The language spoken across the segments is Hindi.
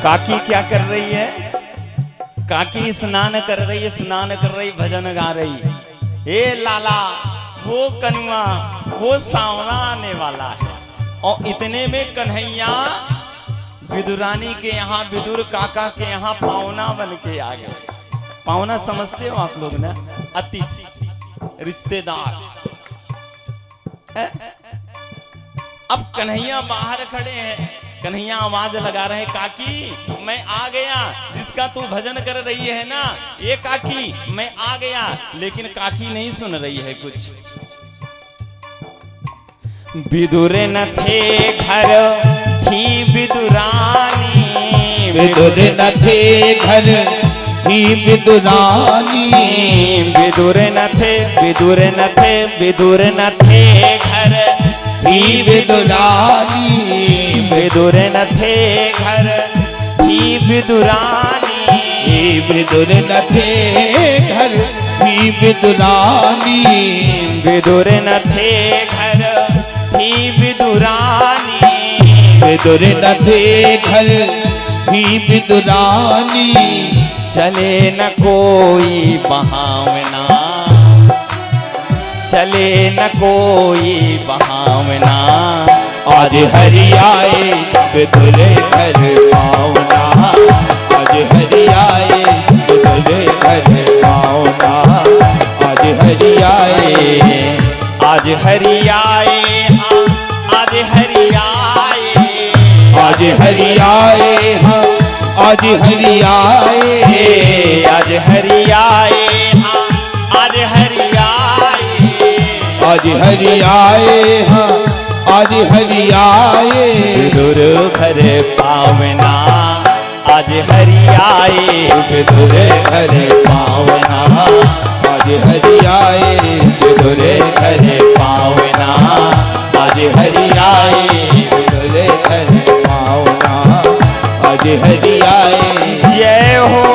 काकी क्या कर रही है? काकी स्नान कर रही है, स्नान कर रही, भजन गा रही। हे लाला, वो कनुआ, वो सावना आने वाला है। और इतने में कन्हैया विदुरानी के यहाँ, विदुर काका के यहाँ पावना बन के आ गए। पावना समझते हो आप लोग ना? अतिथि, रिश्तेदार। अब कन्हैया बाहर खड़े हैं, कन्हैया आवाज लगा रहे, काकी मैं आ गया, जिसका तू भजन कर रही है ना, ये काकी मैं आ गया। लेकिन काकी नहीं सुन रही है कुछ। विदुर न थे घर थी विदुरानी, विदुर न थे घर थी विदुरानी, विदुर न थे, विदुर न थे, विदुर न थे घर थी विदुरानी, विदुर न थे घर थी विदुरानी, विदुर न थे घर थी विदुरानी, विदुर न थे घर थी विदुरानी, विदुर न थे घर थी विदुरानी। चले न कोई बहावना, चले न कोई बहावना, आज हरि आए विदुर घर पावना, आज हरि आए विदुर घर पावना, आज हरि आए, आज हरि आए, हाँ आज हरि आए, आज हरि आए, हाँ आज हरि आए, आज हरि आए, हाँ आज हरि आए, आज हरि आए, हाँ आज हरि आए, विदुर घर पावना, आज हरि आए, विदुर घर पावना, आज हरि आए, विदुर घर पावना, आज हरि आए, विदुर घर पावना, आज हरि आए। जय हो।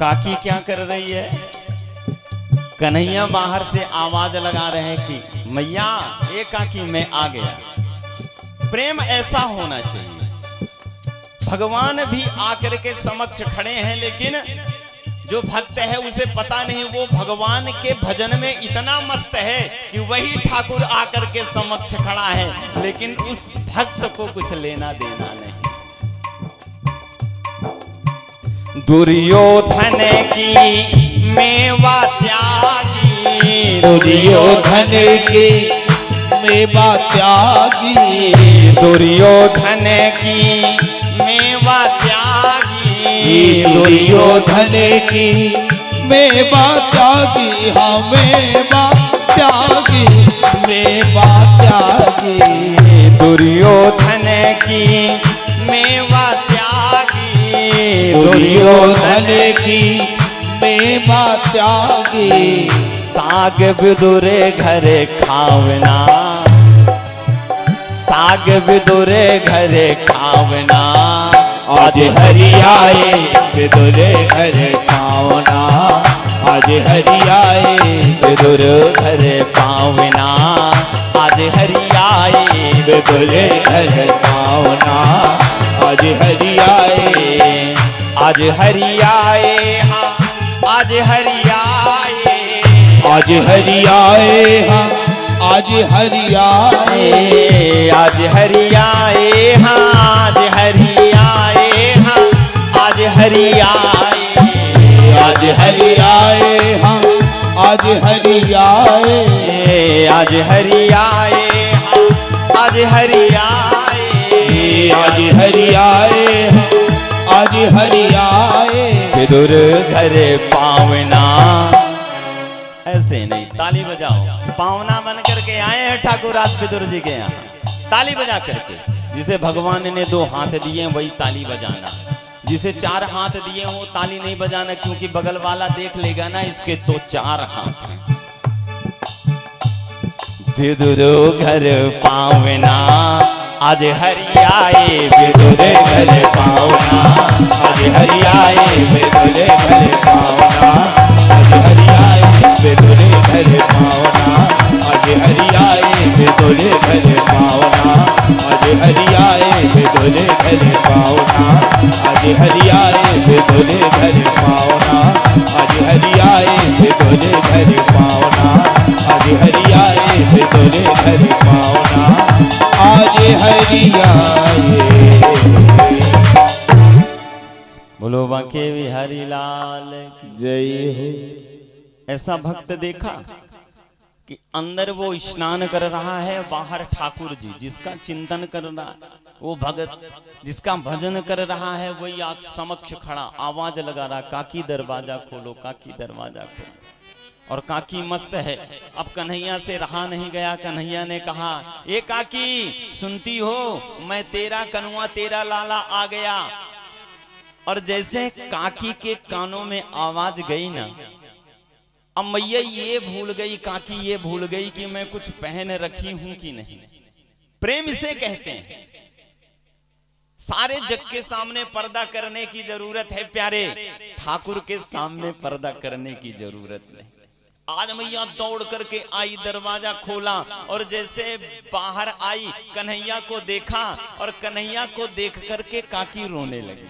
काकी क्या कर रही है? कन्हैया बाहर से आवाज लगा रहे हैं कि मैया, ए काकी मैं आ गया। प्रेम ऐसा होना चाहिए। भगवान भी आकर के समक्ष खड़े हैं, लेकिन जो भक्त है उसे पता नहीं, वो भगवान के भजन में इतना मस्त है कि वही ठाकुर आकर के समक्ष खड़ा है, लेकिन उस भक्त को कुछ लेना देना नहीं। दुर्योधन की मेवा त्यागी, दुर्योधन की मेवा त्यागी, दुर्योधन की मेवा त्यागी, दुर्योधन की मेवा त्यागी, हाँ मेवा त्यागी, मेवा त्यागी, दुर्योधन की मेवा त्यागी, दुर्योधन की मेवा त्यागी। साग विदुरे घरे खावना, साग विदुरे घरे खावना, आज हरि आए विदुर घर पावना, आज हरि आए विदुर घरे पावना, आज हरि आए, विदुर घर पावना, आज हरि आए, आज हरि आए, हाँ आज हरि आए, आज हरि आए, हाँ आज हरि आए, आज हरि आए, हाँ आज हरि आए, हाँ आज हरि आए, आज हरि आए, हाँ आज हरि आए, आज हरि आए, हाँ आज हरि आए, विदुर घर पावना। ऐसे नहीं, ताली बजाओ। पावना बन करके आए हैं ठाकुर आज विदुर जी के यहाँ, ताली बजा करके। जिसे भगवान ने 2 हाथ दिए वही ताली बजाना, जिसे 4 हाथ दिए वो ताली नहीं बजाना, क्योंकि बगल वाला देख लेगा ना इसके तो 4 हाथ हैं। विदुर घर पावना आज हरि आए, विदुर घर पावना आज हरि आए, विदुर घर पावना आज हरि आए, विदुर घर पावना आज हरि आए, विदुर घर पावना आज हरि आए, विदुर घर पावना आज हरि आए, विदुर घर पावना आज हरि आए, विदुर घर पावना आज हरि आए, विदुर घर पावना आज हरि आए। बोलो बांके बिहारी लाल की जय हो। ऐसा भक्त देखा कि अंदर वो स्नान कर रहा है, बाहर ठाकुर जी जिसका चिंतन कर रहा है, वो भगत जिसका भजन कर रहा है, वही आग समक्ष खड़ा आवाज लगा रहा, काकी दरवाजा खोलो, काकी दरवाजा खोलो। और काकी मस्त है। अब कन्हैया से रहा नहीं गया, कन्हैया ने कहा, ए काकी सुनती हो, मैं तेरा कनुआ तेरा लाला आ गया। और जैसे काकी के कानों में आवाज गई ना, अब मैया ये भूल गई, काकी ये भूल गई कि मैं कुछ पहन रखी हूं कि नहीं। प्रेम इसे कहते हैं। सारे जग के सामने पर्दा करने की जरूरत है प्यारे, ठाकुर के सामने पर्दा करने की जरूरत नहीं। आज मैया दौड़ करके आई, दरवाजा खोला और जैसे बाहर आई कन्हैया को देखा, और कन्हैया को देख करके काकी रोने लगी।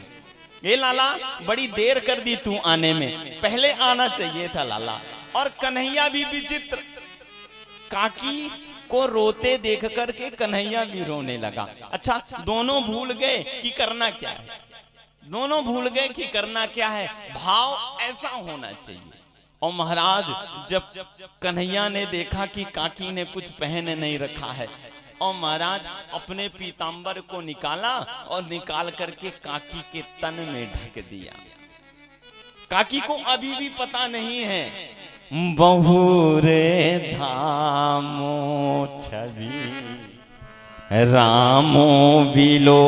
ये लाला बड़ी देर कर दी तू आने में, पहले आना चाहिए था लाला। और कन्हैया भी विचित्र, काकी को रोते देख करके कन्हैया भी रोने लगा। अच्छा, दोनों भूल गए कि करना क्या है, दोनों भूल गए कि करना क्या है। भाव ऐसा होना चाहिए। और महाराज जब कन्हैया ने देखा कि काकी ने कुछ पहन नहीं रखा है, और महाराज अपने पीतांबर को निकाला और निकाल करके काकी के तन में ढक दिया। काकी को अभी भी पता नहीं है, बहुरे धामो छवि रामो बिलो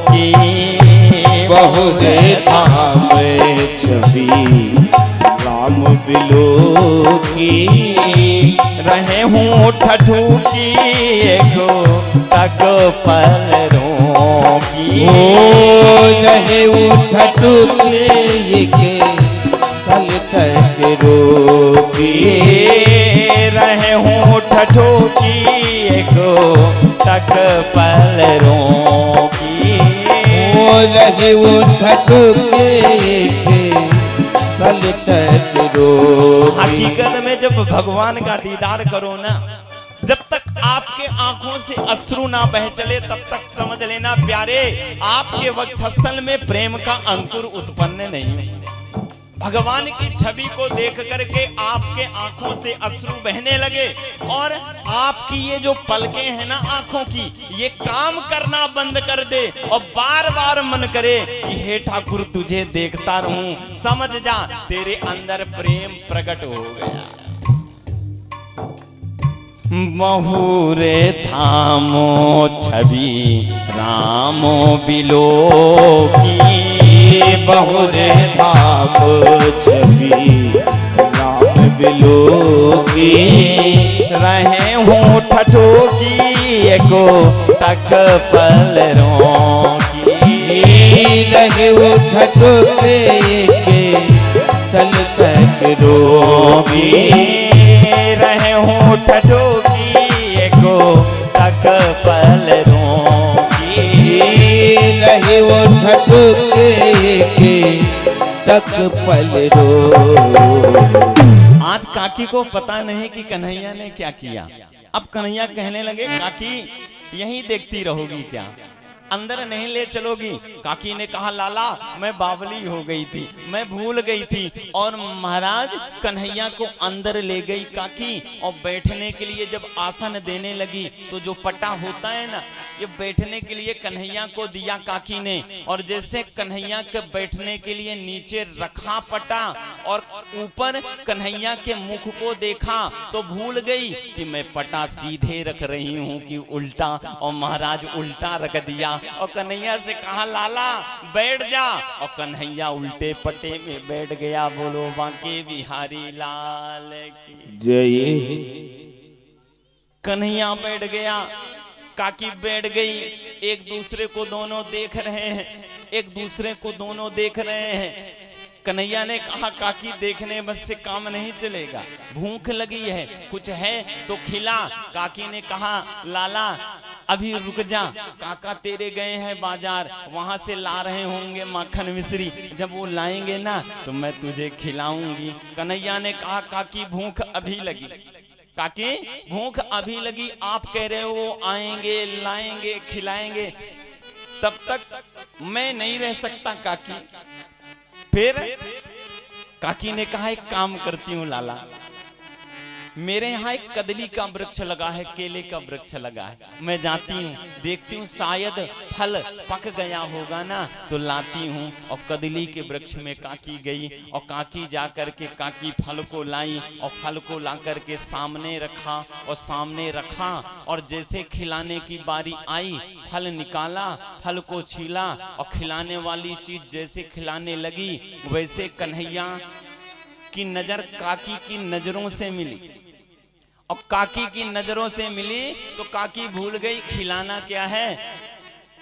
की, बहुरे धाम छवि राम बिलो की, रहे हूँ ठठू की एगो तक पलरों की। रहे ठठू के तल तक रोकी, रहे हूँ ठठू की एगो तक पलरों की। रहे ठठू के तल तक रोकी। हकीकत में जब भगवान का दीदार करो ना, जब तक आपके आंखों से अश्रु ना बह चले तब तक समझ लेना प्यारे, आपके वक्षस्थल में प्रेम का अंकुर उत्पन्न नहीं। भगवान की छवि को देख करके आपके आंखों से अश्रु बहने लगे, और आपकी ये जो पलकें हैं ना आंखों की, ये काम करना बंद कर दे, और बार बार मन करे कि हे ठाकुर तुझे देखता रहूं। समझ जा तेरे अंदर प्रेम प्रकट हो गया। बहुरे थामो छवि रामो बिलो की, बहुरे धाम छवि राम बिलो की। रहे हूँ ठठो की एको तक पलरों की। रहे ठठो के तल तक रोगी। रहे हूँ ठठो की एको तक पलरों की। रहे वो ठठो के तक पलरो। आज काकी को पता नहीं कि कन्हैया ने क्या किया। अब कन्हैया कहने लगे, काकी यहीं देखती रहोगी क्या, अंदर नहीं ले चलोगी? काकी ने कहा, लाला मैं बावली हो गई थी, मैं भूल गई थी। और महाराज कन्हैया को अंदर ले गई काकी, और बैठने के लिए जब आसन देने लगी तो जो पटा होता है ना, ये बैठने के लिए कन्हैया को दिया काकी ने, और जैसे कन्हैया के बैठने के लिए नीचे रखा पटा और ऊपर कन्हैया के मुख को देखा तो भूल गई कि मैं पटा सीधे रख रही हूँ कि उल्टा, और महाराज उल्टा रख दिया और कन्हैया से कहा लाला बैठ जा, और कन्हैया उल्टे पटे में बैठ गया। बोलो बांके बिहारी लाल की जय। कन्हैया बैठ गया, काकी बैठ गई, एक दूसरे को दोनों देख रहे हैं, एक दूसरे को दोनों देख रहे हैं। कन्हैया ने कहा काकी देखने बस से काम नहीं चलेगा, भूख लगी है, कुछ है तो खिला। काकी ने कहा लाला अभी रुक जा, काका तेरे गए हैं बाजार, वहां से ला रहे होंगे माखन मिश्री, जब वो लाएंगे ना तो मैं तुझे खिलाऊंगी। कन्हैया ने कहा काकी भूख अभी लगी, काकी भूख अभी लगी, आप कह रहे हो वो आएंगे लाएंगे खिलाएंगे, तब तक मैं नहीं रह सकता काकी। फिर काकी ने कहा एक काम करती हूँ लाला, मेरे यहाँ एक कदली का वृक्ष लगा है, केले का वृक्ष लगा है, मैं जाती हूँ देखती हूँ शायद फल पक गया होगा ना तो लाती हूँ। और कदली के वृक्ष में काकी गई और काकी जा करके काकी फल को लाई और फल को ला करके सामने रखा और सामने रखा, और जैसे खिलाने की बारी आई फल निकाला, फल को छीला और खिलाने वाली चीज जैसे खिलाने लगी वैसे कन्हैया की नजर काकी की नजरों से मिली, और काकी की नजरों से मिली तो काकी भूल गई खिलाना क्या है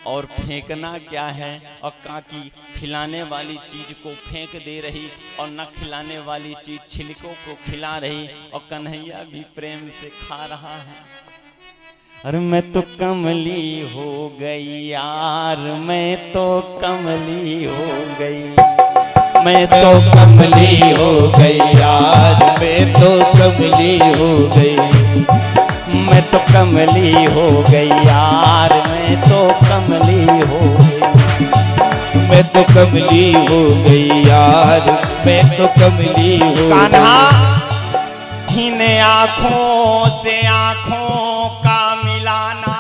और फेंकना क्या है, और काकी खिलाने वाली चीज को फेंक दे रही और न खिलाने वाली चीज छिलकों को खिला रही, और कन्हैया भी प्रेम से खा रहा है। अरे मैं तो कमली हो गई यार, मैं तो कमली हो गई, मैं तो कमली हो गई यार, मैं तो कमली हो गई, मैं तो कमली हो गई यार, मैं तो कमली हो गई, मैं तो कमली हो गई यार, मैं तो कमली हो। कान्हा इन आँखों से आँखों का मिलाना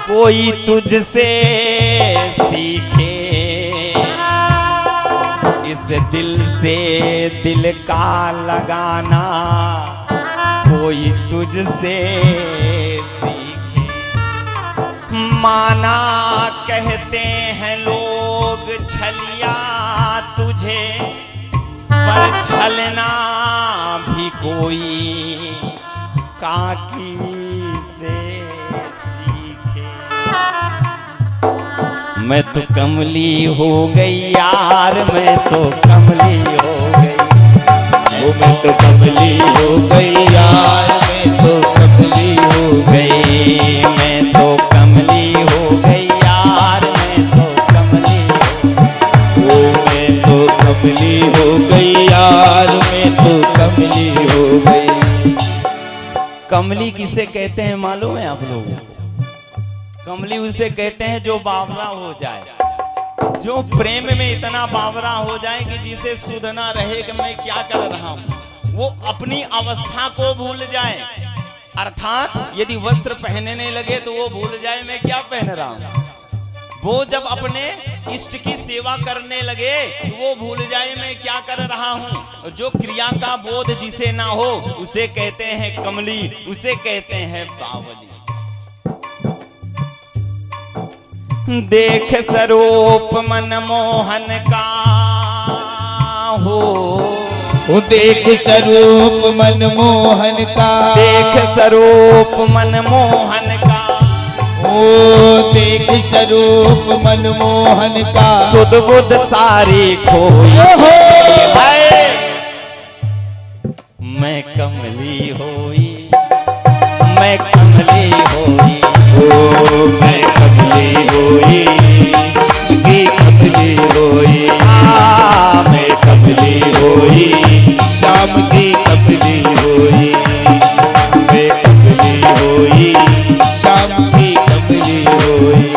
कोई तुझसे सीखे, इस दिल से दिल का लगाना कोई तुझसे सीखे। माना कहते हैं लोग छलिया तुझे, पर छलना भी कोई काकी से सीखे। मैं तो कमली हो गई यार, मैं तो कमली हो गई, मैं तो कमली हो गई यार, मैं तो कमली हो गई, मैं तो कमली हो गई यार, मैं तो कमली हो, मैं तो कमली हो गई यार, मैं तो कमली हो गई। कमली किसे कहते हैं मालूम है आप लोगों को? कमली उसे कहते हैं जो बावरा हो जाए, जो प्रेम में इतना बावरा हो जाए कि जिसे सुध ना रहे कि मैं क्या कर रहा हूँ, वो अपनी अवस्था को भूल जाए। अर्थात यदि वस्त्र पहनने लगे तो वो भूल जाए मैं क्या पहन रहा हूँ, वो जब अपने इष्ट की सेवा करने लगे तो वो भूल जाए मैं क्या कर रहा हूँ। जो क्रिया का बोध जिसे ना हो उसे कहते हैं कमली, उसे कहते हैं बावली। देख स्वरूप मनमोहन का हो, देख स्वरूप मनमोहन का, देख स्वरूप मनमोहन का, ओ देख स्वरूप मनमोहन का, सुध बुध सारी खोई है, मैं कमली होई, मैं कमली होई, ओ मैं कमली होई, की कमली होई, मैं कमली होई, शाम की कमली होई, मैं कमली होई, शाम की कमली होई।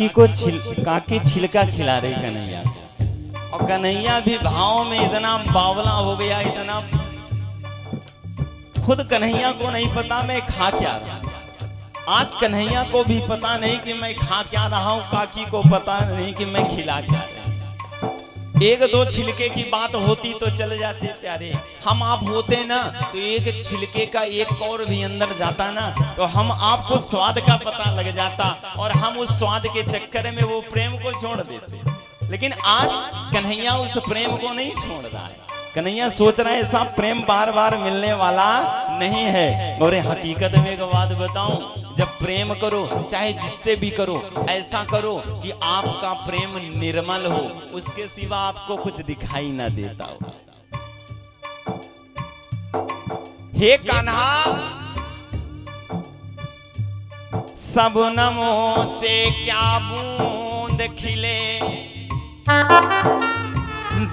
काकी छिलका खिला रही कन्हैया को, और कन्हैया भी भाव में इतना बावला हो गया, इतना खुद कन्हैया को नहीं पता मैं खा क्या रहा हूं। आज कन्हैया को भी पता नहीं कि मैं खा क्या रहा हूं, काकी को पता नहीं कि मैं खिला क्या रहा हूं। एक दो छिलके की बात होती तो चल जाते प्यारे, हम आप होते ना तो एक छिलके का एक और भी अंदर जाता ना तो हम आपको स्वाद का पता लग जाता, और हम उस स्वाद के चक्कर में वो प्रेम को छोड़ देते। लेकिन आज कन्हैया उस प्रेम को नहीं छोड़ रहा है। कन्हैया सोच रहा है ऐसा प्रेम बार बार मिलने वाला नहीं है। और हकीकत में एक बात बताऊं, जब प्रेम करो चाहे जिससे भी करो, ऐसा करो कि आपका प्रेम निर्मल हो, उसके सिवा आपको कुछ दिखाई ना देता हो। हे कान्हा, सबनमों से क्या बूंद खिले,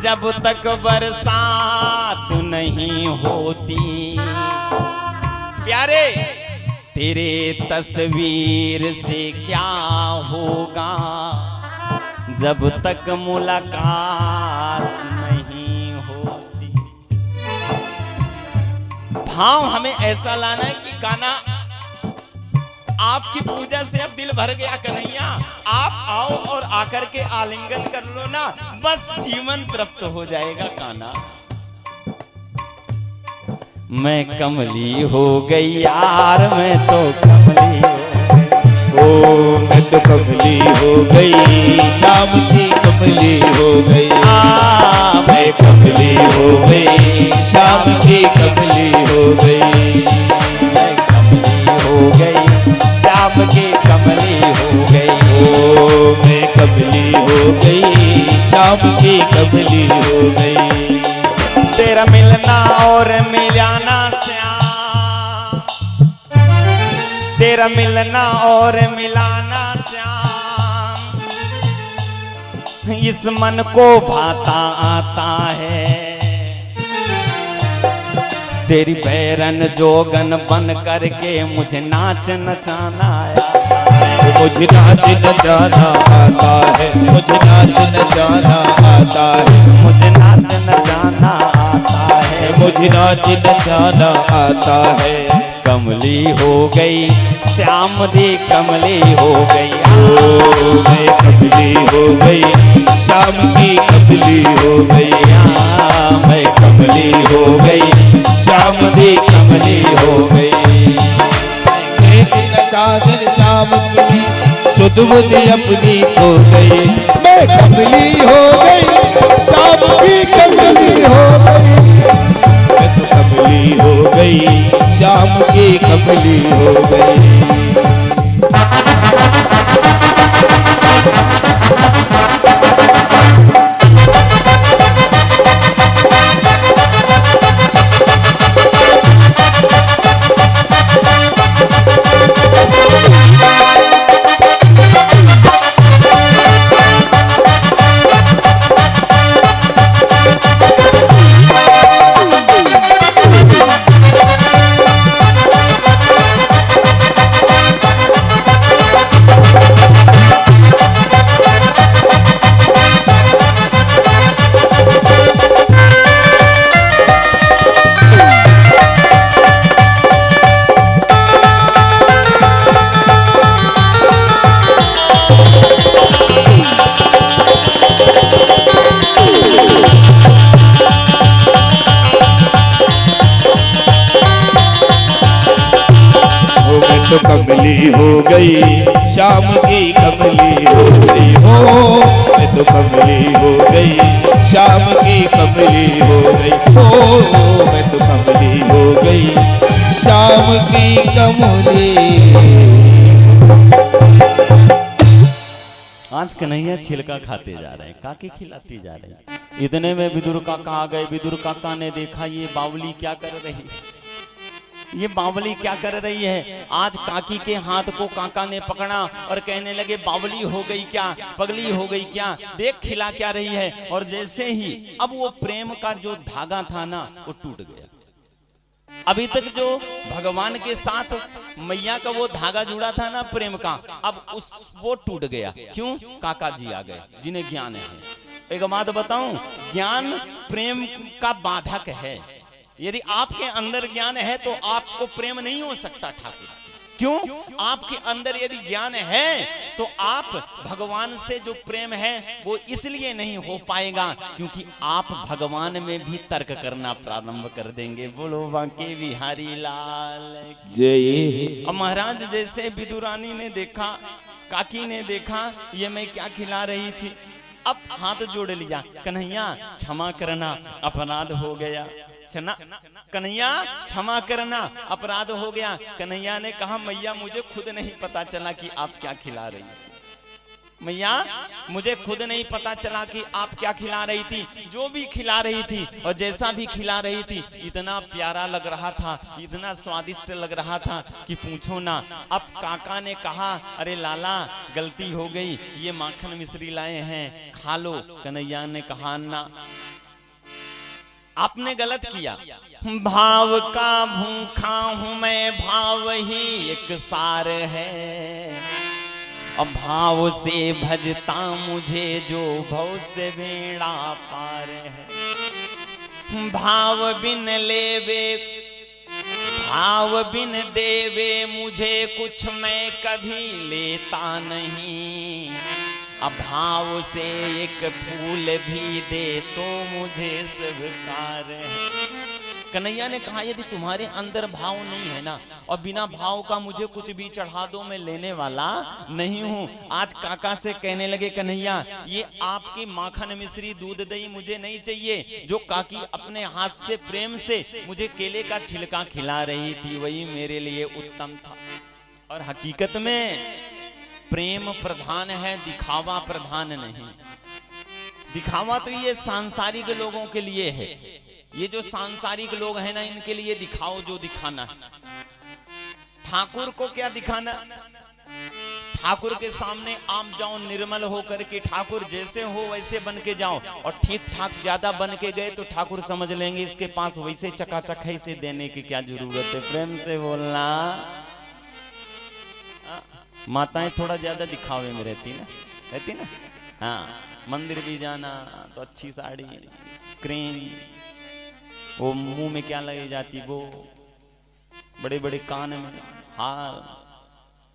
जब तक बरसात नहीं होती। प्यारे, तेरे तस्वीर से क्या होगा, जब तक मुलाकात नहीं होती। भाव हमें ऐसा लाना है कि कान्हा, आपकी पूजा से अब दिल भर गया कन्हैया, आप आओ और आकर के आलिंगन कर लो ना, बस जीवन तृप्त हो जाएगा कान्हा। मैं कमली हो गई यार, मैं तो कमली हो गई। ओ मैं तो कमली हो गई, शाम की कमली हो गई। मैं कमली हो गई, शाम की कमली हो गई। मैं कमली हो गई, शाम की कमली हो गई। ओ मैं कमली हो गई, शाम की कमली हो गई। तेरा मिलना और मिलाना श्याम, तेरा मिलना और मिलाना श्याम, इस मन को भाता आता है। तेरी बैरन जोगन बन करके मुझे नाच नचाना आया, मुझे नाच नचाना आता है, मुझे नाच नचाना आता है, मुझे नाच नचाना आता है, मुझे नाच नचाना आता है। कमली हो गई, श्याम दी कमली हो गई। ओ मैं कमली हो गई, शाम की कमली हो गई। मैं कमली हो गई, शाम की कमली हो गई। शाम की सुध बुध अपनी खो गई। मैं कमली हो गई, शाम की कमली हो गई। मैं तो कमली हो गई, शाम की कमली हो गई। तो कमली हो गई, शाम की कमली हो गई। हो मैं तो कमली हो गई, शाम की कमली हो गई। हो मैं तो कमली हो गई, शाम की कमली। आज कन्हैया छिलका खाते जा रहे हैं, काकी खिलाती जा रहे हैं। इतने में विदुर काका आ गए। विदुर काका ने देखा ये बावली क्या कर रही है, ये बावली क्या कर रही है। आज काकी के हाथ को काका ने पकड़ा और कहने लगे, बावली हो गई क्या, पगली हो गई क्या, देख खिला क्या रही है। और जैसे ही अब वो प्रेम का जो धागा था ना वो टूट गया। अभी तक जो भगवान के साथ मैया का वो धागा जुड़ा था ना प्रेम का, अब वो टूट गया। क्यों? काका जी आ गए जिन्हें ज्ञान है। एक बात बताऊं, ज्ञान प्रेम का बाधक है। यदि आपके अंदर ज्ञान है तो आपको प्रेम नहीं हो सकता ठाकुर। क्यों? आपके अंदर यदि ज्ञान है तो आप भगवान से जो प्रेम है वो इसलिए नहीं हो पाएगा क्योंकि आप भगवान में भी तर्क करना प्रारंभ कर देंगे। बोलो बांके बिहारी लाल जय। अब महाराज जैसे विदुरानी ने देखा, काकी ने देखा ये मैं क्या खिला रही थी, अब हाथ जोड़ लिया, कन्हैया क्षमा करना अपराध हो गया। कन्हैया क्षमा करना अपराध हो गया। कन्हैया ने कहा मैया मुझे खुद नहीं पता चला कि आप क्या खिला रही थी। मैया मुझे खुद नहीं पता चला कि आप क्या खिला रही थी। जो भी खिला रही थी और जैसा भी खिला रही थी इतना प्यारा लग रहा था, इतना स्वादिष्ट लग रहा था कि पूछो ना। अब काका ने कहा अरे लाला गलती हो गई, ये माखन मिश्री लाए हैं खा लो। कन्हैया ने कहा ना आपने गलत किया। भाव का भूखा हूं मैं, भाव ही एक सार है। और भाव से भजता मुझे जो भव से बेड़ा पार है। भाव बिन लेवे भाव बिन देवे मुझे कुछ मैं कभी लेता नहीं। अभाव से एक फूल भी दे तो मुझे स्वीकार है। कन्हैया ने कहा यदि तुम्हारे अंदर भाव नहीं है ना और बिना भाव का मुझे कुछ भी चढ़ा दो, मैं लेने वाला नहीं हूं। आज काका से कहने लगे कन्हैया ये आपकी माखन मिश्री दूध दही मुझे नहीं चाहिए। जो काकी अपने हाथ से प्रेम से मुझे केले का छिलका खिला रही थी वही मेरे लिए उत्तम था। और हकीकत में प्रेम प्रधान है, दिखावा प्रधान नहीं। दिखावा तो ये सांसारिक लोगों के लिए है। ये जो सांसारिक लोग हैं ना इनके लिए दिखाओ जो दिखाना है। ठाकुर को क्या दिखाना? ठाकुर के सामने आप जाओ निर्मल होकर के, ठाकुर जैसे हो वैसे बन के जाओ। और ठीक ठाक ज्यादा बन के गए तो ठाकुर समझ लेंगे इसके पास वैसे चकाचक है, इसे देने की क्या जरूरत है। प्रेम से बोलना। माताएं थोड़ा ज्यादा दिखावे में रहती ना। हाँ, मंदिर भी जाना तो अच्छी साड़ी, क्रीम, वो मुंह में क्या लगी जाती, वो बड़े बड़े कान में हार।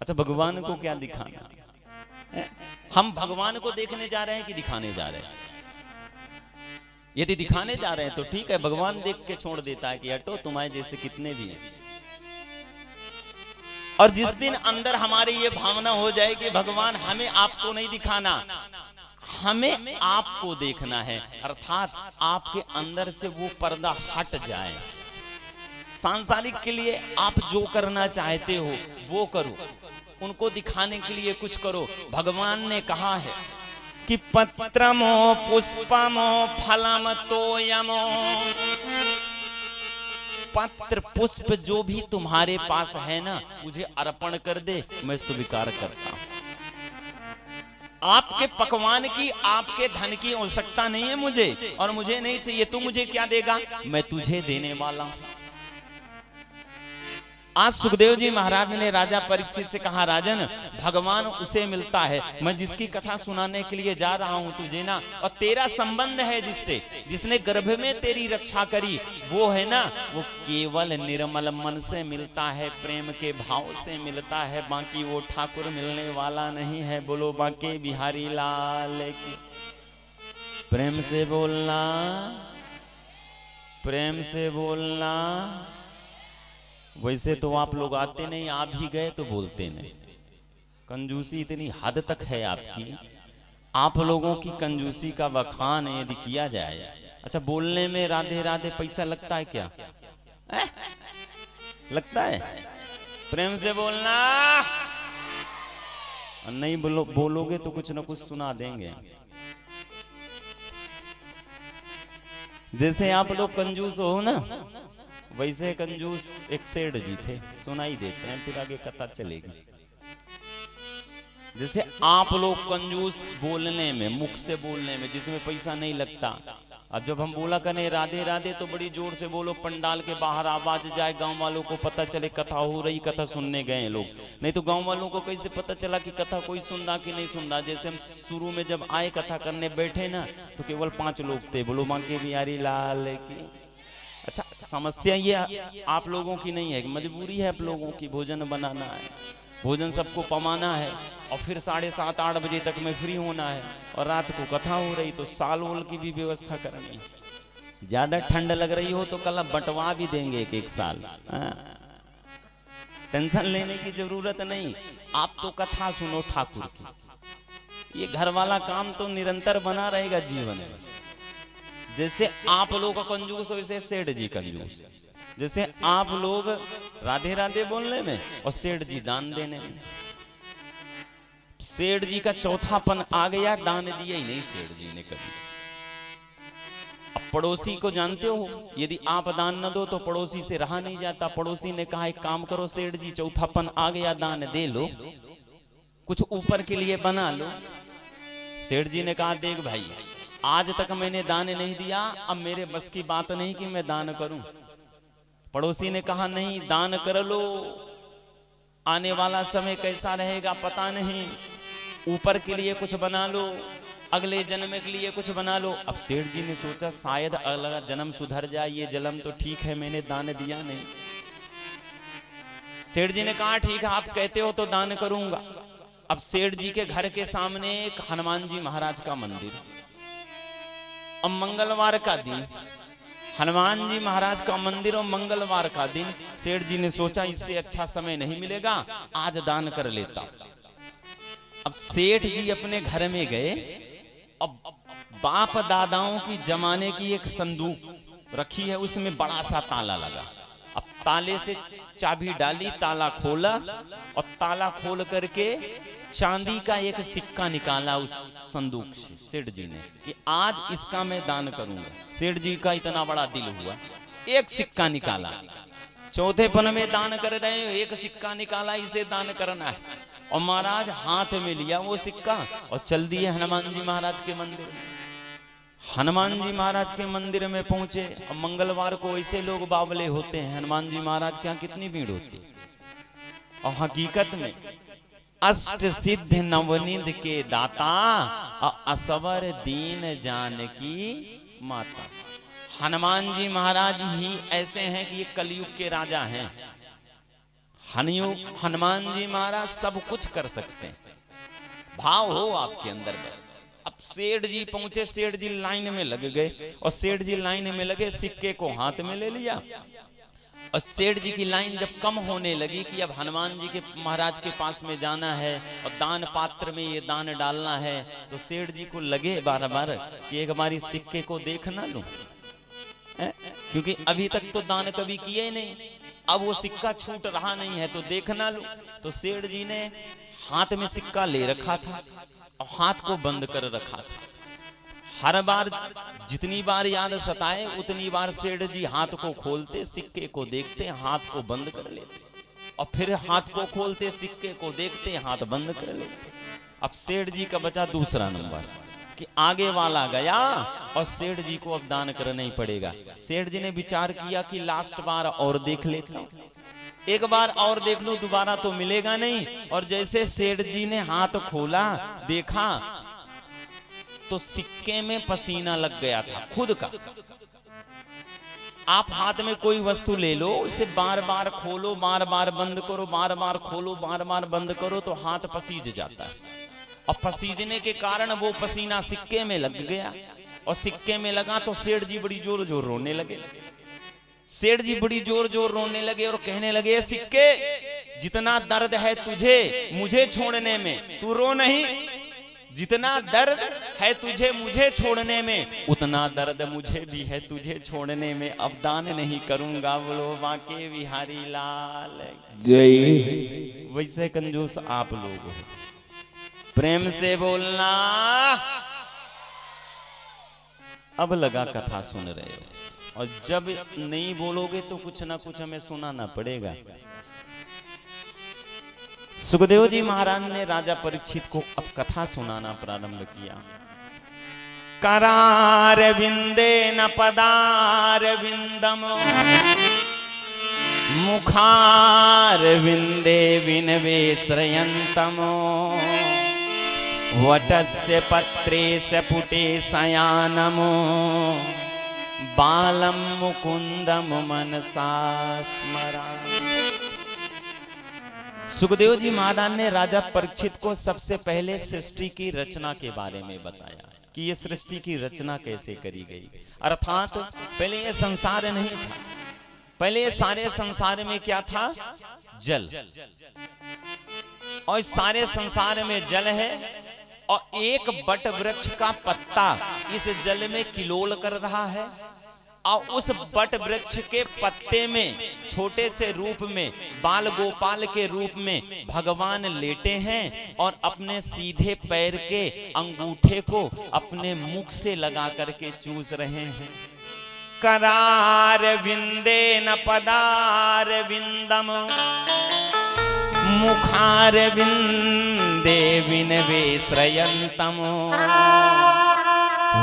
अच्छा भगवान को क्या दिखाना है? हम भगवान को देखने जा रहे हैं कि दिखाने जा रहे हैं? यदि दिखाने जा रहे हैं तो ठीक है, भगवान देख के छोड़ देता है कि हटो तुम्हारे जैसे कितने भी हैं। और जिस दिन अंदर हमारी ये भावना हो जाए कि भगवान हमें आपको नहीं दिखाना, हमें आपको देखना है, अर्थात आपके अंदर से वो पर्दा हट जाए। सांसारिक के लिए आप जो करना चाहते हो वो करो, उनको दिखाने के लिए कुछ करो। भगवान ने कहा है कि पत्रमो पुष्पमो फलम तोयमो, पत्र पुष्प जो भी तुम्हारे पास है ना मुझे अर्पण कर दे, मैं स्वीकार करता हूं। आपके पकवान की, आपके धन की आवश्यकता नहीं है मुझे, और मुझे नहीं चाहिए। तू मुझे क्या देगा? मैं तुझे देने वाला हूं। आज सुखदेव जी महाराज ने राजा परीक्षित से कहा राजन भगवान उसे मिलता है, मैं जिसकी कथा सुनाने के लिए जा रहा हूं तुझे ना, और तेरा संबंध है जिससे, जिसने गर्भ में तेरी रक्षा करी, वो है ना, वो केवल निर्मल मन से मिलता है, प्रेम के भाव से मिलता है। बाकी वो ठाकुर मिलने वाला नहीं है। बोलो बांके बिहारी लाल की। प्रेम से बोलना, प्रेम से बोलना। वैसे तो आप लोग आते नहीं, आप भी गए तो बोलते नहीं। कंजूसी इतनी हद तक है आपकी, आप लोगों की कंजूसी का बखान यदि किया जाए। अच्छा बोलने में राधे राधे पैसा लगता है क्या? लगता है? प्रेम से बोलना। नहीं बोलोगे तो कुछ ना कुछ सुना देंगे। जैसे आप लोग कंजूस हो ना, वैसे कंजूस एक सेठ जी थे, सुनाई देते हैं फिर आगे कथा चलेगी। जैसे आप लोग कंजूस बोलने में, मुख से बोलने में, जिसमें पैसा नहीं लगता, अब जब हम बोला करें राधे राधे तो बड़ी जोर से बोलो, पंडाल के बाहर आवाज जाए, गांव वालों को पता चले कथा हो रही, कथा सुनने गए लोग। नहीं तो गांव वालों को कैसे पता चला कि कथा कोई सुन रहा कि नहीं सुन रहा। जैसे हम शुरू में जब आए कथा करने बैठे ना, तो केवल 5 लोग थे। बोलो बांके बिहारी लाल की। अच्छा, समस्या ये आप लोगों की नहीं है, मजबूरी है आप लोगों की, भोजन बनाना है, भोजन सबको पमाना है, और फिर 7:30-8 बजे तक में फ्री होना है, और रात को कथा हो रही, तो साल वोल की भी व्यवस्था करनी। ज्यादा ठंड लग रही हो तो कल बंटवा भी देंगे एक साल। टेंशन लेने की जरूरत नहीं, आप तो कथा सुनो ठाकुर की। ये घर वाला काम तो निरंतर बना रहेगा जीवन में। जैसे आप लोग कंजूस हो, वैसे सेठ जी कंजूस। जैसे आप लोग राधे राधे बोलने में और सेठ जी दान देने में। सेठ जी का चौथापन आ गया, दान दिया ही नहीं सेठ जी ने कभी। अब पड़ोसी को जानते हो, यदि आप दान न दो तो पड़ोसी से रहा नहीं जाता। पड़ोसी ने कहा एक काम करो सेठ जी, चौथापन आ गया, दान दे लो, कुछ ऊपर के लिए बना लो। सेठ जी ने कहा देख भाई, आज तक मैंने दान नहीं दिया, अब मेरे बस की बात नहीं कि मैं दान करूं। पड़ोसी ने कहा नहीं, दान कर लो, आने वाला समय कैसा रहेगा पता नहीं, ऊपर के लिए कुछ बना लो, अगले जन्म के लिए कुछ बना लो। अब सेठ जी ने सोचा शायद अगला जन्म सुधर जाए, ये जन्म तो ठीक है मैंने दान दिया नहीं। सेठ जी ने कहा ठीक है आप कहते हो तो दान करूंगा। अब सेठ जी के घर के सामने एक हनुमान जी महाराज का मंदिर, अब मंगलवार का दिन, हनुमान जी महाराज का मंदिर और मंगलवार का दिन। सेठ जी ने सोचा इससे अच्छा समय नहीं मिलेगा, आज दान कर लेता। अब सेठ जी अपने घर में गए, अब बाप दादाओं की जमाने की एक संदूक रखी है, उसमें बड़ा सा ताला लगा। अब ताले से चाबी डाली, ताला खोला, और ताला खोल करके चांदी का एक सिक्का निकाला उस संदूक से सेठ जी ने, कि आज इसका मैं दान करूंगा। सेठ जी का इतना बड़ा दिल हुआ, एक सिक्का निकाला। चौथे पन में दान कर रहे हो, एक सिक्का निकाला, इसे दान करना है। और महाराज हाथ में लिया वो सिक्का और चल दिए हनुमान जी महाराज के मंदिर में। हनुमान जी महाराज के मंदिर में पहुंचे। अब मंगलवार को ऐसे लोग बावले होते हैं, हनुमान जी महाराज के यहाँ कितनी भीड़ होती है। और हकीकत में अष्ट सिद्ध नवनिध के दाता, असवर दीन जानकी माता। हनुमान जी महाराज ही ऐसे हैं कि ये कलयुग के राजा हैं। हनुमान जी महाराज सब कुछ कर सकते हैं, भाव हो आपके अंदर बस। अब सेठ जी पहुंचे, सेठ जी लाइन में लग गए, और सेठ जी लाइन में लगे, सिक्के को हाथ में ले लिया। और सेठ जी की लाइन जब कम होने लगी कि अब हनुमान जी के महाराज के पास में जाना है और दान पात्र में ये दान डालना है, तो सेठ जी को लगे बार बार कि एक बारी सिक्के को देख ना लूं, क्योंकि अभी तक तो दान कभी किए नहीं, अब वो सिक्का छूट रहा नहीं है तो देखना लूं। तो सेठ जी ने हाथ में सिक्का ले रखा था और हाथ को बंद कर रखा था। हर बार जितनी बार याद सताए उतनी बार सेठ जी हाथ को खोलते, सिक्के को देखते, हाथ को बंद कर लेते, और फिर हाथ को खोलते, सिक्के को देखते, हाथ बंद कर लेते। अब सेठ जी का बचा दूसरा नंबर कि आगे वाला गया और सेठ जी को अब दान करना ही पड़ेगा। सेठ जी ने विचार किया कि लास्ट बार और देख लेता हूं, एक बार और देख लूं, दोबारा तो मिलेगा नहीं। और जैसे सेठ जी ने हाथ खोला, देखा तो सिक्के में पसीना लग गया था खुद का। आप हाथ में कोई वस्तु ले लो, इसे बार बार खोलो, बार बार बंद करो, बार बार खोलो, बार बार बंद करो, तो हाथ पसीज जाता है। और पसीजने के कारण वो पसीना सिक्के में लग गया, और सिक्के में लगा तो सेठ जी बड़ी जोर जोर रोने लगे। सेठ जी बड़ी जोर जोर रोने लगे और कहने लगे, सिक्के जितना दर्द है तुझे मुझे छोड़ने में, तू रो नहीं। जितना दर्द है तुझे मुझे छोड़ने में, उतना दर्द मुझे भी है तुझे छोड़ने में। अब दान नहीं करूंगा, बोलो बांके बिहारी लाल जय। वैसे कंजूस आप लोग हो, प्रेम से बोलना। अब लगा कथा सुन रहे हो, और जब नहीं बोलोगे तो कुछ ना कुछ हमें सुनाना पड़ेगा। सुखदेव जी महाराज ने राजा परीक्षित को अब कथा सुनाना प्रारंभ किया। करार विंदे न पदार विंदम मुखार विंदे विनवे श्रयंतमो वटस्य पत्रेस्य पुटे शयानमो बालम मुकुंदम मनसा स्मरामि। सुखदेव जी महाराज ने राजा परीक्षित को सबसे पहले सृष्टि की रचना के बारे में बताया कि ये सृष्टि की रचना कैसे करी गई। अर्थात पहले ये संसार नहीं था, पहले ये सारे संसार में क्या था? जल। और इस सारे संसार में जल है और एक बट वृक्ष का पत्ता इस जल में किलोल कर रहा है और उस बट वृक्ष के पत्ते में छोटे से रूप में बाल गोपाल के रूप में भगवान लेटे हैं और अपने सीधे पैर के अंगूठे को अपने मुख से लगा करके चूस रहे हैं। करार विंदे न पदार विंदम मुखार विंदे विनवे श्रयंतम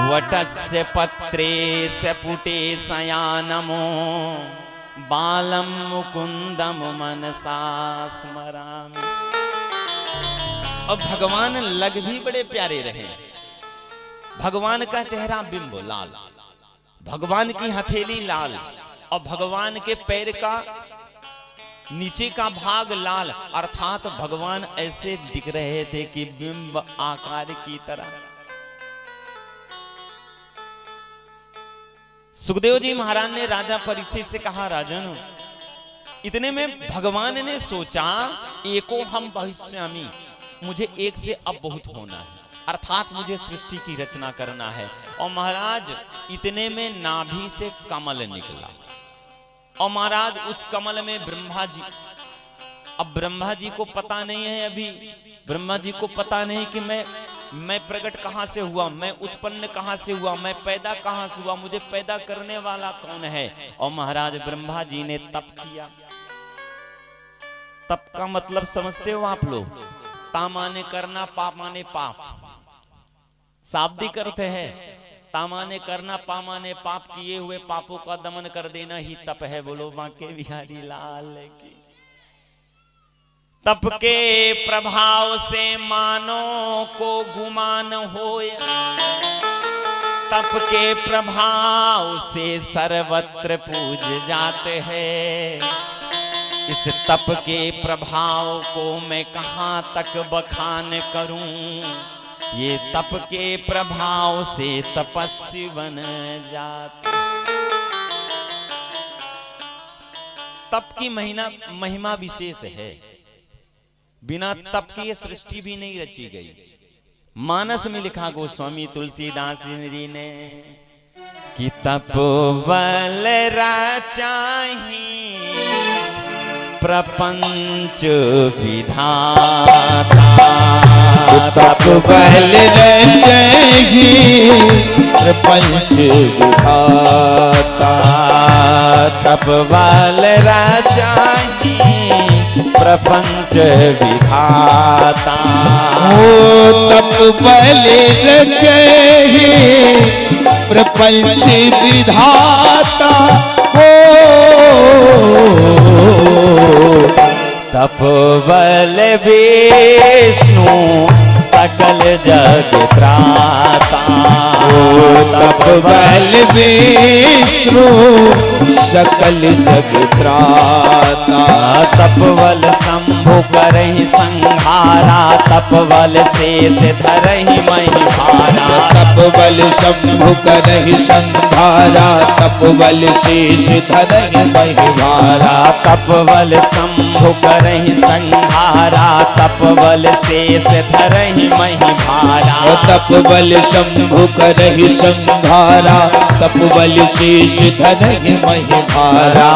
वटस्य पत्रेस्य पुटे शयानमो बालम मुकुंदम मनसा स्मरामि। और भगवान लग भी बड़े प्यारे रहे। भगवान का चेहरा बिंब लाल, भगवान की हथेली लाल और भगवान के पैर का नीचे का भाग लाल, अर्थात भगवान ऐसे दिख रहे थे कि बिंब आकार की तरह। सुखदेव जी महाराज ने राजा परीक्षित से कहा, राजन, इतने में भगवान ने सोचा एको हम भविष्यामि, मुझे एक से अब बहुत होना है, अर्थात मुझे सृष्टि की रचना करना है। और महाराज इतने में नाभि से कमल निकला और महाराज उस कमल में ब्रह्मा जी, अब ब्रह्मा जी को पता नहीं है, अभी ब्रह्मा जी को पता नहीं कि मैं प्रकट कहां से हुआ, मैं उत्पन्न कहां से हुआ, मैं पैदा कहां से हुआ, मुझे पैदा करने वाला कौन है। और महाराज ब्रह्मा जी ने तप किया। तप का मतलब समझते हो आप लोग? ता माने करना, पाप माने पाप, शाब्दिक अर्थ है। ता माने करना, पा माने पाप, किए हुए पापों का दमन कर देना ही तप है। बोलो बांके बिहारी लाल की। तप के प्रभाव से मानो को गुमान होए, तप के प्रभाव से सर्वत्र पूज जाते हैं। इस तप के प्रभाव को मैं कहां तक बखान करूं, ये तप के प्रभाव से तपस्वी बन जाते। तप की महिमा विशेष है। बिना तप की ये सृष्टि भी नहीं रची गई। मानस में लिखा गोस्वामी तुलसीदास जी ने कि तप बल रचाहि प्रपंच विधाता, तप बल रचाहि प्रपंच विधाता, तप बल रचाहि प्रपंच विधाता। ओ तप बल रचाहि प्रपंच विधाता, तप बल विष्णु सकल जग त्राता, तप बल विष्णु सकल जग त्राता। तप बल शंभु करहि संहारा, तप बल शेष धरहि महि भारा। तप बल शंभु करहि संहारा, तप बल शेष धरहि महि भारा। तप बल शंभु करहि संहारा, तप बल शेष धरहि महि भारा। तप बल शंभु करहि संहारा, तप बल शेष धरहि महि भारा।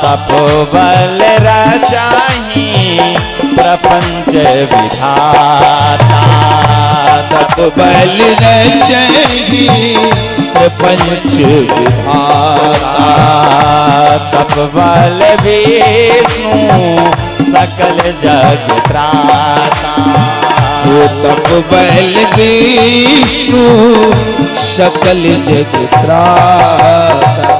तप बल रचाहि प्रपंच विधाता, तप बल रचाहि प्रपंच विधाता। तप बल विष्णु सकल जग त्राता, वो तप बैल विष्णु सकल जग त्राता।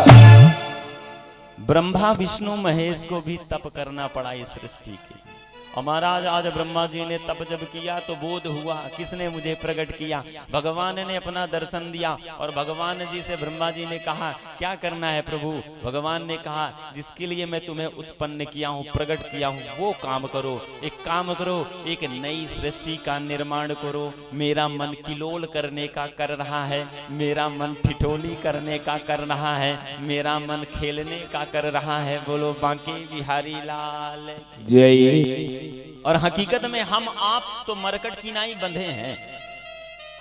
ब्रह्मा विष्णु महेश को भी तप करना पड़ा इस सृष्टि के। और महाराज आज ब्रह्मा जी ने तप जब किया तो बोध हुआ किसने मुझे प्रकट किया, भगवान ने अपना दर्शन दिया। और भगवान जी से ब्रह्मा जी ने कहा क्या करना है प्रभु। भगवान ने कहा जिसके लिए मैं तुम्हें उत्पन्न किया हूँ, प्रकट किया हूँ, वो काम करो। एक काम करो, एक नई सृष्टि का निर्माण करो। मेरा मन किलोल करने का कर रहा है, मेरा मन ठिठोली करने का कर रहा है, मेरा मन खेलने का कर रहा है। बोलो बांके बिहारी लाल जय। और हकीकत में हम आप तो मरकट की नाई बंधे हैं,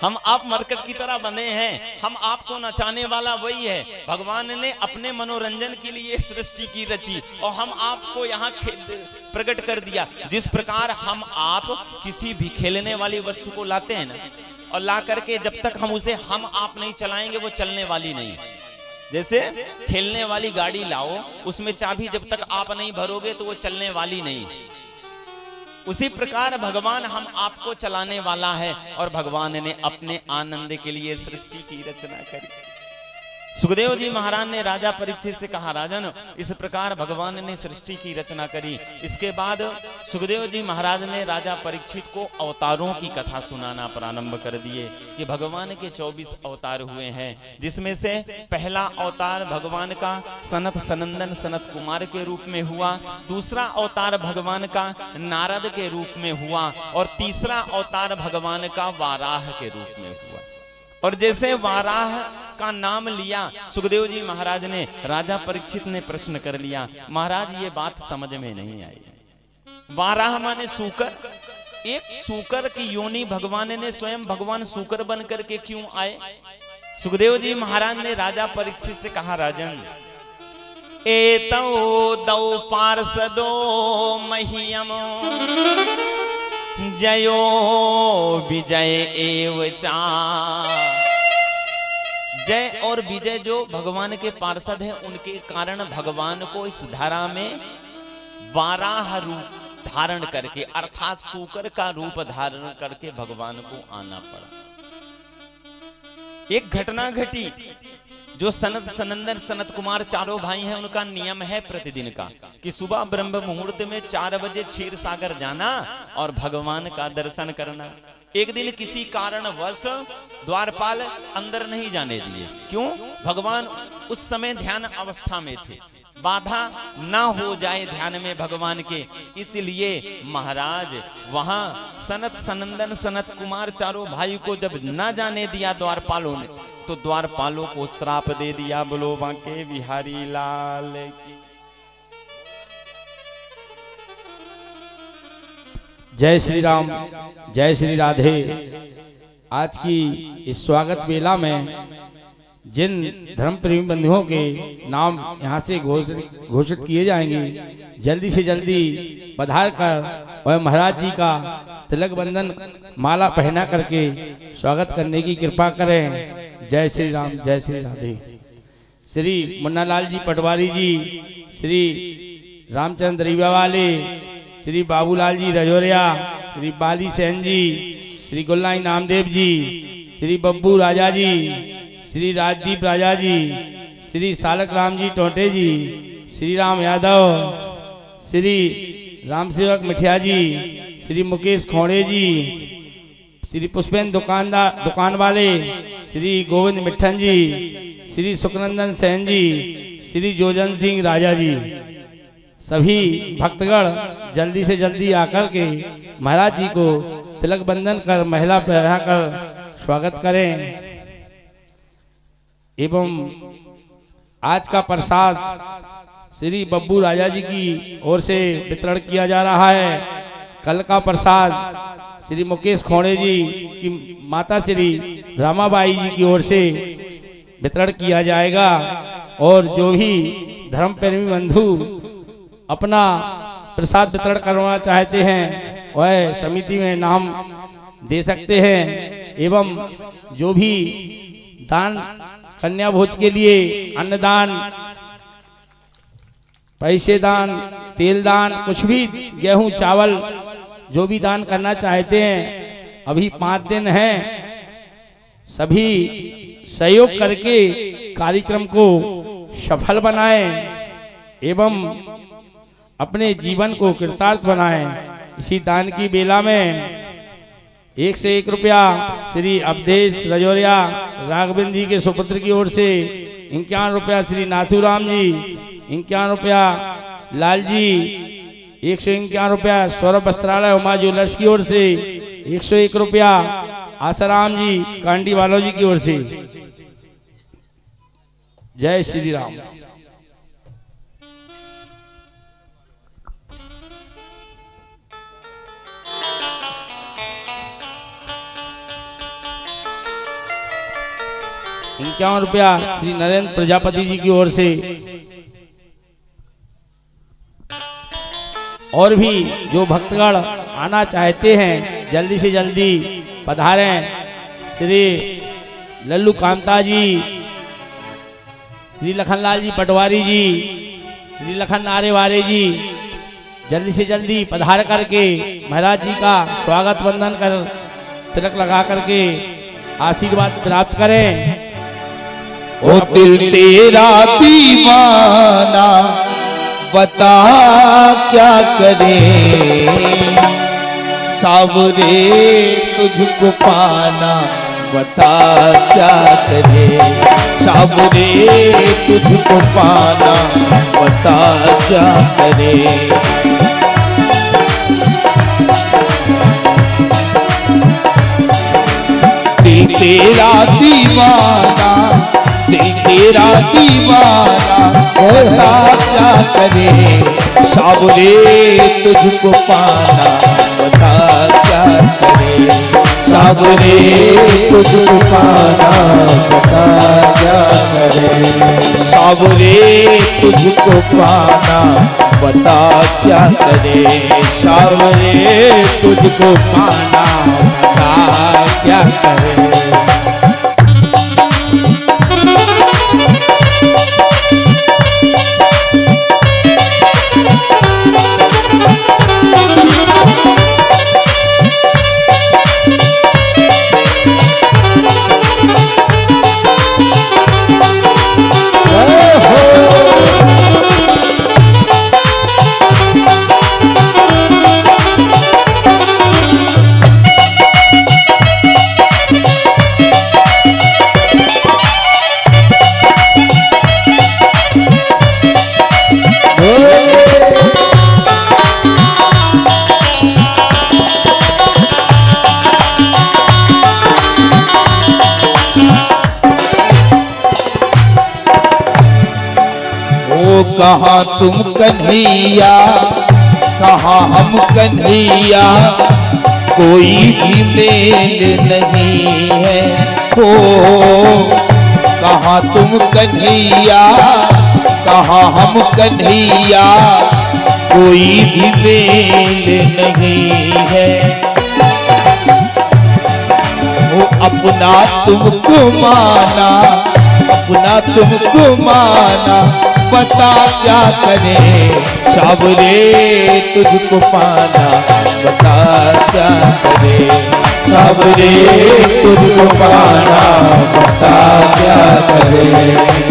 हम आप मरकट की तरह बंधे हैं। हम आपको नचाने वाला वही है। भगवान ने अपने मनोरंजन के लिए सृष्टि की रची और हम आपको यहाँ प्रकट कर दिया। जिस प्रकार हम आप किसी भी खेलने वाली वस्तु को लाते हैं ना, और ला करके जब तक हम उसे हम आप नहीं चलाएंगे वो चलने वाली नहीं। जैसे खेलने वाली गाड़ी लाओ, उसमें चाबी जब तक आप नहीं भरोगे तो वो चलने वाली नहीं। उसी प्रकार भगवान हम आपको चलाने वाला है। और भगवान ने अपने आनंद के लिए सृष्टि की रचना करी। सुखदेव जी महाराज ने राजा परीक्षित से कहा राजन इस प्रकार भगवान ने सृष्टि की रचना करी। इसके बाद सुखदेव जी महाराज ने राजा परीक्षित को अवतारों की कथा सुनाना प्रारंभ कर दिए कि भगवान के 24 अवतार हुए हैं, जिसमें से पहला अवतार भगवान का सनत सनंदन सनत कुमार के रूप में हुआ, दूसरा अवतार भगवान का नारद के रूप में हुआ और तीसरा अवतार भगवान का वाराह के रूप में हुआ। और जैसे वाराह का नाम लिया सुखदेव जी महाराज ने, राजा परीक्षित ने प्रश्न कर लिया महाराज ये बात समझ में नहीं आई। वाराह माने सूकर, एक सूकर की योनि भगवान ने स्वयं भगवान सूकर बन करके क्यों आए। सुखदेव जी महाराज ने राजा परीक्षित से कहा राजन एतौ दौ पार्षदो मह्यम जयो विजय एव चा। जय और विजय जो भगवान के पार्षद हैं उनके कारण भगवान को इस धारा में वाराह रूप धारण करके अर्थात सूकर का रूप धारण करके भगवान को आना पड़ा। एक घटना घटी जो सनत सनंदन सनत कुमार चारों भाई हैं, उनका नियम है प्रतिदिन का कि सुबह ब्रह्म मुहूर्त में 4 बजे क्षीर सागर जाना और भगवान का दर्शन करना। एक दिन किसी कारणवश द्वारपाल अंदर नहीं जाने दिए। क्यों? भगवान उस समय ध्यान अवस्था में थे, बाधा ना हो जाए ध्यान में भगवान के, इसलिए महाराज वहां सनत सनंदन सनत कुमार चारों भाई को जब ना जाने दिया द्वारपालों ने, तो द्वारपालों को श्राप दे दिया। बोलो बांके बिहारी लाल की। जय श्री राम, जय श्री राधे। आज की इस स्वागत मेला में जिन धर्म प्रेमी बंधुओं के नाम यहाँ से घोषित किए जाएंगे, जल्दी से जल्दी पधार कर और महाराज जी का तिलक बंधन माला पहना करके स्वागत करने की कृपा करें। जय श्री राम, जय श्री राधे। श्री मुन्नालाल जी पटवारी जी, श्री रामचंद्र रीवा वाले, श्री बाबूलाल जी रजौरिया, श्री बाली सेन जी, श्री गुल्लाई नामदेव जी, श्री बब्बू राजा जी, श्री राजदीप राजा जी, श्री सालक राम जी टोटे जी, श्री राम यादव, श्री राम सेवक मिठिया जी, श्री मुकेश खोड़े जी, श्री पुष्पेंद्र दुकान वाले, श्री गोविंद मिठन जी, श्री सुखनंदन सेन जी, श्री जोजन सिंह राजा जी। सभी भक्तगण जल्दी से जल्दी आकर के महाराज जी को तिलक बंधन कर महिला पहना कर स्वागत करें। एवं आज का प्रसाद श्री बब्बू राजा जी की ओर से वितरण किया जा रहा है। कल का प्रसाद श्री मुकेश खोड़े जी की माता श्री रामाबाई जी की ओर से वितरण किया जाएगा। और जो भी धर्म प्रेमी बंधु अपना प्रसाद वितरण करवाना चाहते हैं वह समिति में नाम दे सकते हैं। एवं जो भी दान कन्या भोज के लिए अन्नदान, पैसे दान, तेल दान, कुछ भी गेहूं चावल जो भी दान करना चाहते हैं अभी 5 दिन हैं, सभी सहयोग करके कार्यक्रम को सफल बनाएं एवं अपने जीवन को कृतार्थ बनाएं। इसी दान की बेला में 1 से 1 रुपया श्री अवधेश रजौरिया राघवेंद्र जी के सुपुत्र की ओर से, 51 रुपया श्री नाथूराम जी, 51 रुपया लाल जी, 151 रुपया सौरभ वस्त्रालय उमा ज्वेलर्स की ओर से, 101 रुपया आसाराम जी कांडी वालों जी की ओर से। जय श्री राम। ₹51 श्री नरेंद्र प्रजापति जी की ओर से। और भी जो भक्तगण आना चाहते हैं जल्दी से जल्दी पधारें। श्री लल्लू कांता जी, श्री लखनलाल जी पटवारी जी, श्री लखन नारेवारे जी जल्दी से जल्दी पधार करके महाराज जी का स्वागत वंदन कर तिलक लगा करके आशीर्वाद प्राप्त करें। ओ दिल तेरा दीवाना बता क्या करे, सावरे तुझको पाना बता क्या करे, सावरे तुझको पाना बता क्या करे। दिल तेरा दीवाना, दिल तेरा दीवाना बता क्या करे, सावरे तुझको पाना बता क्या करे, सावरे तुझको पाना बता क्या करे, सावरे तुझको पाना बता क्या करे, सावरे तुझको पाना बता क्या करे। कहाँ तुम कन्हैया, कहाँ हम कन्हैया, कोई भी मेल नहीं है हो। कहाँ तुम कन्हैया, कहाँ हम कन्हैया, कोई भी मेल नहीं है। वो अपना तुमको माना, अपना तुमको माना बता क्या करे, सावरे तुझको पाना बता क्या करे, सावरे तुझको पाना बता क्या करे।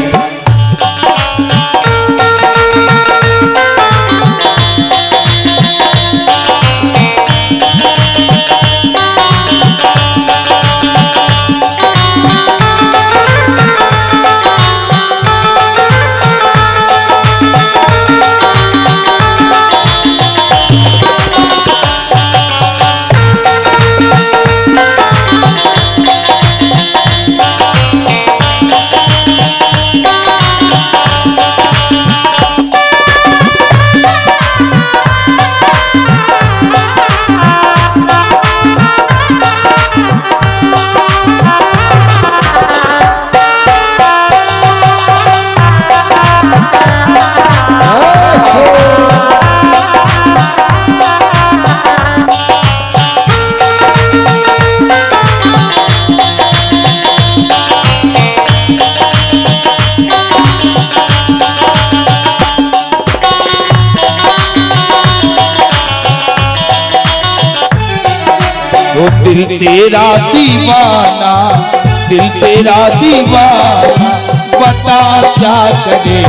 तेरा दीवाना, दिल तेरा दीवाना, बता क्या करे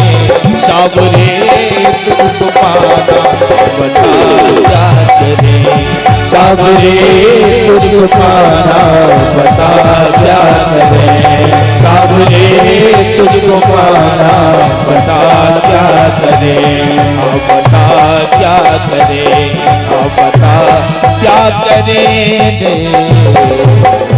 सावरे तुझको पाना, बता क्या करे सावरे तुझको पाना, बता क्या करे सावरे तुझको पाना, बता क्या करे, बता क्या करे, बता क्या करे रे।